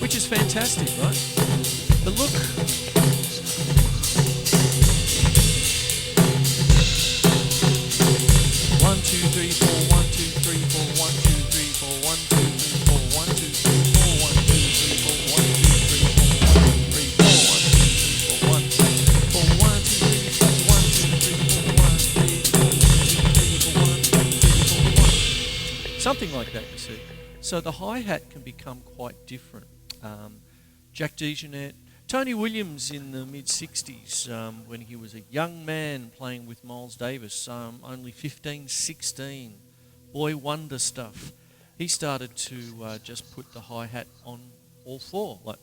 Which is fantastic, right? But look. One, two, three, four, 1, 2, 3, 4, 1, 2, 3, 4, 1, 2, 3, 4, 1, 2, 3, 4, 1, 2, 3, 4, 1, 2, 3, 4, 1, 2, 3, 4, 1, 2, 3, 4, 1, 2, 3, 4, 1, 2, 3, 4, 1, 2, 3, 4, 1, 2, 3, 4, 1. Something like that, you see. So the hi-hat can become quite different. Jack DeJohnette, Tony Williams in the mid-60s, when he was a young man playing with Miles Davis, only 15, 16, boy wonder stuff. He started to just put the hi-hat on all four. Like.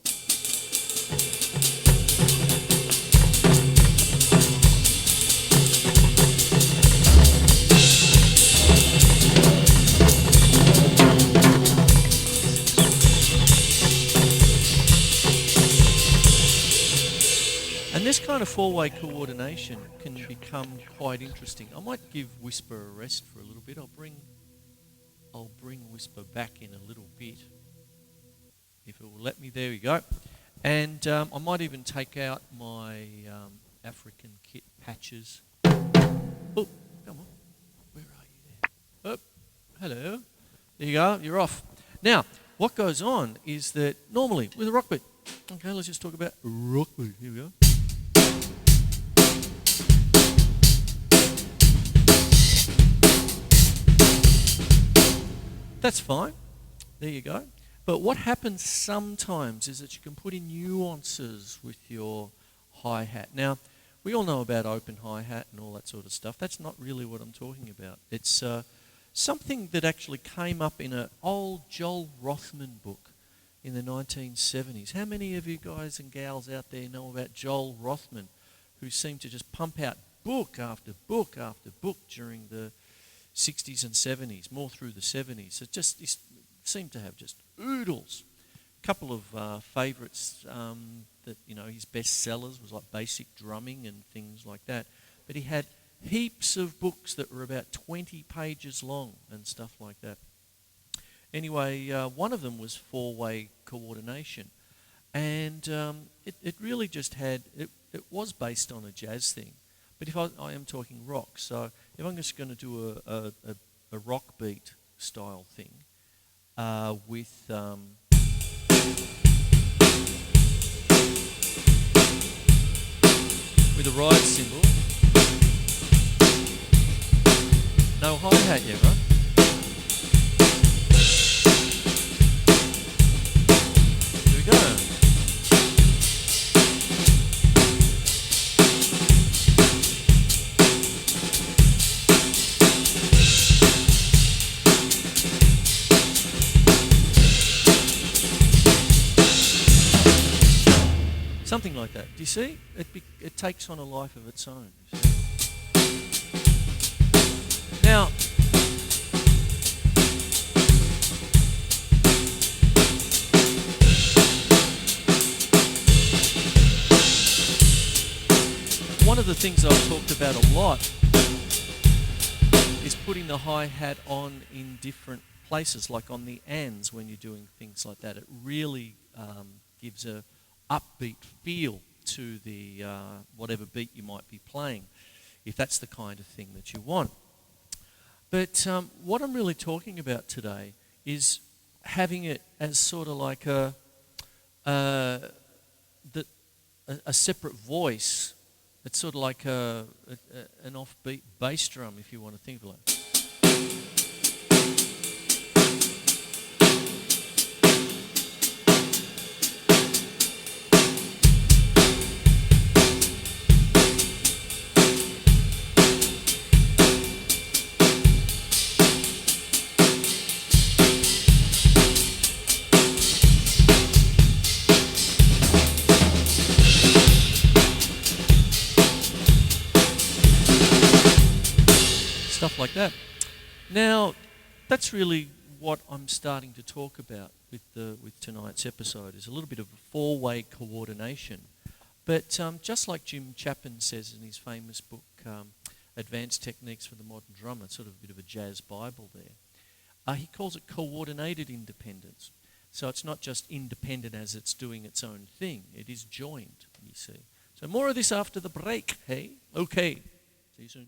And this kind of four-way coordination can become quite interesting. I might give Whisper a rest for a little bit. I'll bring Whisper back in a little bit, if it will let me. There we go. And I might even take out my African kit patches. Oh, come on. Where are you there? Oh, hello. There you go. You're off. Now, what goes on is that normally with a rock beat. Okay, let's just talk about rock beat. Here we go. That's fine. There you go. But what happens sometimes is that you can put in nuances with your hi-hat. Now, we all know about open hi-hat and all that sort of stuff. That's not really what I'm talking about. It's something that actually came up in an old Joel Rothman book in the 1970s. How many of you guys and gals out there know about Joel Rothman, who seemed to just pump out book after book after book during the 60s and 70s, more through the 70s. It seemed to have just oodles. A couple of favourites that, his best sellers was like Basic Drumming and things like that. but he had heaps of books that were about 20 pages long and stuff like that. Anyway, one of them was Four Way Co-ordination, and it really just had, it was based on a jazz thing, but if I am talking rock, so if I'm just going to do a rock beat style thing with a ride cymbal, no hi-hat yet, right? Here we go. Something like that. Do you see? It takes on a life of its own. You see? Now, one of the things I've talked about a lot is putting the hi-hat on in different places, like on the ands when you're doing things like that. It really gives a upbeat feel to the whatever beat you might be playing, if that's the kind of thing that you want. But what I'm really talking about today is having it as sort of like a separate voice. It's sort of like an offbeat bass drum, if you want to think of it. Stuff like that. Now, that's really what I'm starting to talk about with tonight's episode, is a little bit of a four-way coordination. But just like Jim Chapin says in his famous book, Advanced Techniques for the Modern Drummer, sort of a bit of a jazz Bible there, he calls it coordinated independence. So it's not just independent as it's doing its own thing, it is joined, you see. So more of this after the break, hey? Okay, see you soon.